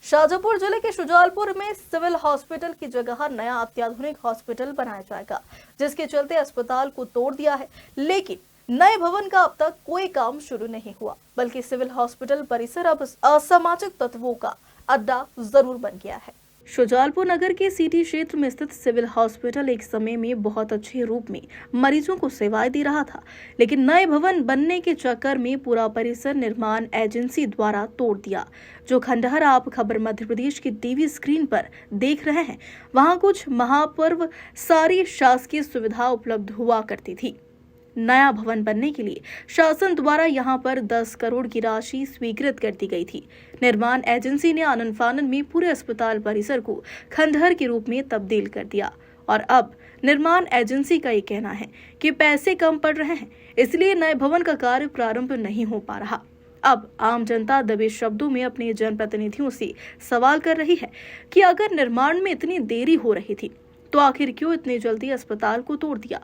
शाजापुर जिले के शुजालपुर में सिविल हॉस्पिटल की जगह नया अत्याधुनिक हॉस्पिटल बनाया जाएगा, जिसके चलते अस्पताल को तोड़ दिया है। लेकिन नए भवन का अब तक कोई काम शुरू नहीं हुआ, बल्कि सिविल हॉस्पिटल परिसर अब असामाजिक तत्वों का अड्डा जरूर बन गया है। शुजालपुर नगर के सिटी क्षेत्र में स्थित सिविल हॉस्पिटल एक समय में बहुत अच्छे रूप में मरीजों को सेवाएं दे रहा था, लेकिन नए भवन बनने के चक्कर में पूरा परिसर निर्माण एजेंसी द्वारा तोड़ दिया। जो खंडहर आप खबर मध्य प्रदेश की टीवी स्क्रीन पर देख रहे हैं, वहां कुछ महापर्व सारी शासकीय सुविधा उपलब्ध हुआ करती थी। नया भवन बनने के लिए शासन द्वारा यहां पर 10 करोड़ की राशि स्वीकृत कर दी गई थी। निर्माण एजेंसी ने आनन फानन में पूरे अस्पताल परिसर को खंडहर के रूप में तब्दील कर दिया और अब निर्माण एजेंसी का ये कहना है कि पैसे कम पड़ रहे हैं, इसलिए नए भवन का कार्य प्रारंभ नहीं हो पा रहा। अब आम जनता दबे शब्दों में अपने जनप्रतिनिधियों से सवाल कर रही है कि अगर निर्माण में इतनी देरी हो रही थी तो आखिर क्यों इतनी जल्दी अस्पताल को तोड़ दिया।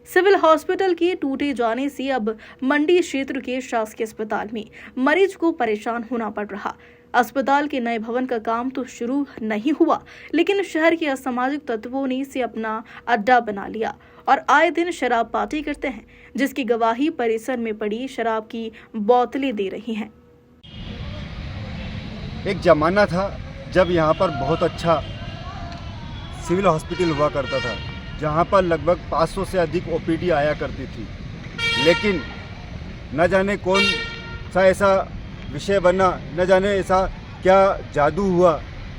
सिविल हॉस्पिटल के टूटे जाने से अब मंडी क्षेत्र के शासकीय अस्पताल में मरीज को परेशान होना पड़ रहा। अस्पताल के नए भवन का काम तो शुरू नहीं हुआ, लेकिन शहर के असामाजिक तत्वों ने इसे अपना अड्डा बना लिया और आए दिन शराब पार्टी करते हैं, जिसकी गवाही परिसर में पड़ी शराब की बोतलें दे रही हैं। एक जमाना था जब यहाँ पर बहुत अच्छा सिविल हॉस्पिटल हुआ करता था, जहाँ पर लगभग 500 से अधिक ओपीडी आया करती थी। लेकिन न जाने कौन सा ऐसा विषय बना, न जाने ऐसा क्या जादू हुआ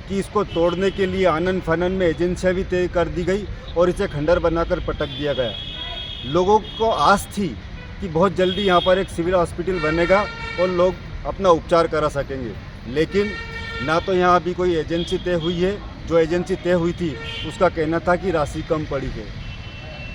कि इसको तोड़ने के लिए आनन फानन में एजेंसियाँ भी तय कर दी गई और इसे खंडर बनाकर पटक दिया गया। लोगों को आस थी कि बहुत जल्दी यहाँ पर एक सिविल हॉस्पिटल बनेगा और लोग अपना उपचार करा सकेंगे, लेकिन ना तो यहाँ अभी कोई एजेंसी तय हुई है। जो एजेंसी तय हुई थी उसका कहना था कि राशि कम पड़ी है।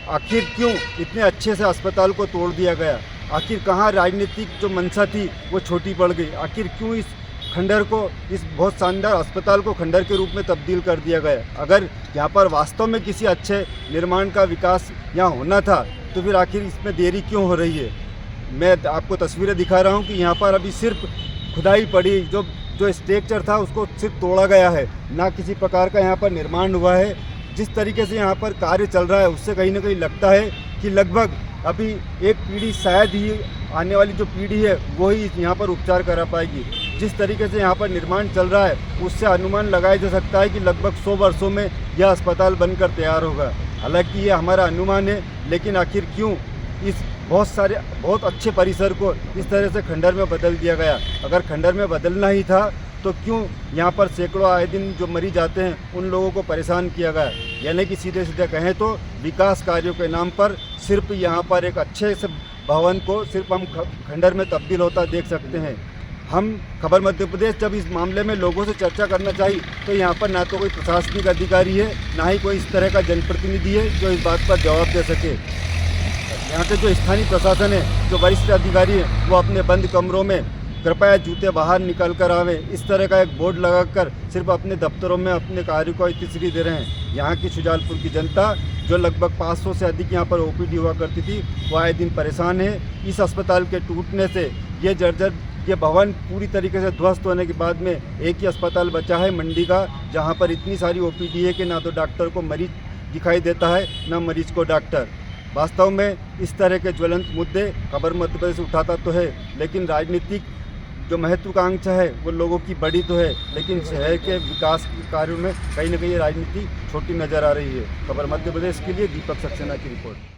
आखिर क्यों इतने अच्छे से अस्पताल को तोड़ दिया गया? आखिर कहाँ राजनीतिक जो मंशा थी वो छोटी पड़ गई? आखिर क्यों इस खंडर को, इस बहुत शानदार अस्पताल को खंडर के रूप में तब्दील कर दिया गया? अगर यहाँ पर वास्तव में किसी अच्छे निर्माण का विकास यहाँ होना था तो फिर आखिर इसमें देरी क्यों हो रही है? मैं आपको तस्वीरें दिखा रहा हूँ कि यहाँ पर अभी सिर्फ खुदाई पड़ी, जो स्ट्रक्चर था उसको सिर्फ तोड़ा गया है, ना किसी प्रकार का यहाँ पर निर्माण हुआ है। जिस तरीके से यहाँ पर कार्य चल रहा है उससे कहीं ना कहीं लगता है कि लगभग अभी एक पीढ़ी, शायद ही आने वाली जो पीढ़ी है वो ही यहाँ पर उपचार करा पाएगी। जिस तरीके से यहाँ पर निर्माण चल रहा है उससे अनुमान लगाया जा सकता है कि लगभग 100 वर्षों में यह अस्पताल बनकर तैयार होगा। हालांकि ये हमारा अनुमान है, लेकिन आखिर क्यों इस बहुत अच्छे परिसर को इस तरह से खंडर में बदल दिया गया? अगर खंडर में बदलना ही था तो क्यों यहाँ पर सैकड़ों आए दिन जो मरीज आते हैं उन लोगों को परेशान किया गया? यानी कि सीधे सीधे कहें तो विकास कार्यों के नाम पर सिर्फ यहाँ पर एक अच्छे से भवन को सिर्फ हम खंडर में तब्दील होता देख सकते हैं। हम खबर मध्य प्रदेश जब इस मामले में लोगों से चर्चा करना चाहिए तो यहाँ पर ना तो कोई प्रशासनिक अधिकारी है, ना ही कोई इस तरह का जनप्रतिनिधि है जो इस बात पर जवाब दे सके। यहाँ के जो स्थानीय प्रशासन है, जो वरिष्ठ अधिकारी हैं, वो अपने बंद कमरों में कृपया जूते बाहर निकल कर आवे, इस तरह का एक बोर्ड लगाकर सिर्फ अपने दफ्तरों में अपने कार्य को तीसरी दे रहे हैं। यहाँ की शुजालपुर की जनता जो लगभग 500 से अधिक यहाँ पर ओपीडी हुआ करती थी वो आए दिन परेशान है। इस अस्पताल के टूटने से ये भवन पूरी तरीके से ध्वस्त होने के बाद में एक ही अस्पताल बचा है मंडी का, जहाँ पर इतनी सारी ओपीडी है कि ना तो डॉक्टर को मरीज दिखाई देता है, ना मरीज को डॉक्टर। वास्तव में इस तरह के ज्वलंत मुद्दे खबर मध्य प्रदेश उठाता तो है, लेकिन राजनीतिक जो महत्वाकांक्षा है वो लोगों की बड़ी तो है, लेकिन शहर के विकास कार्यों में कहीं ना कहीं राजनीति छोटी नजर आ रही है। खबर मध्य प्रदेश के लिए दीपक सक्सेना की रिपोर्ट।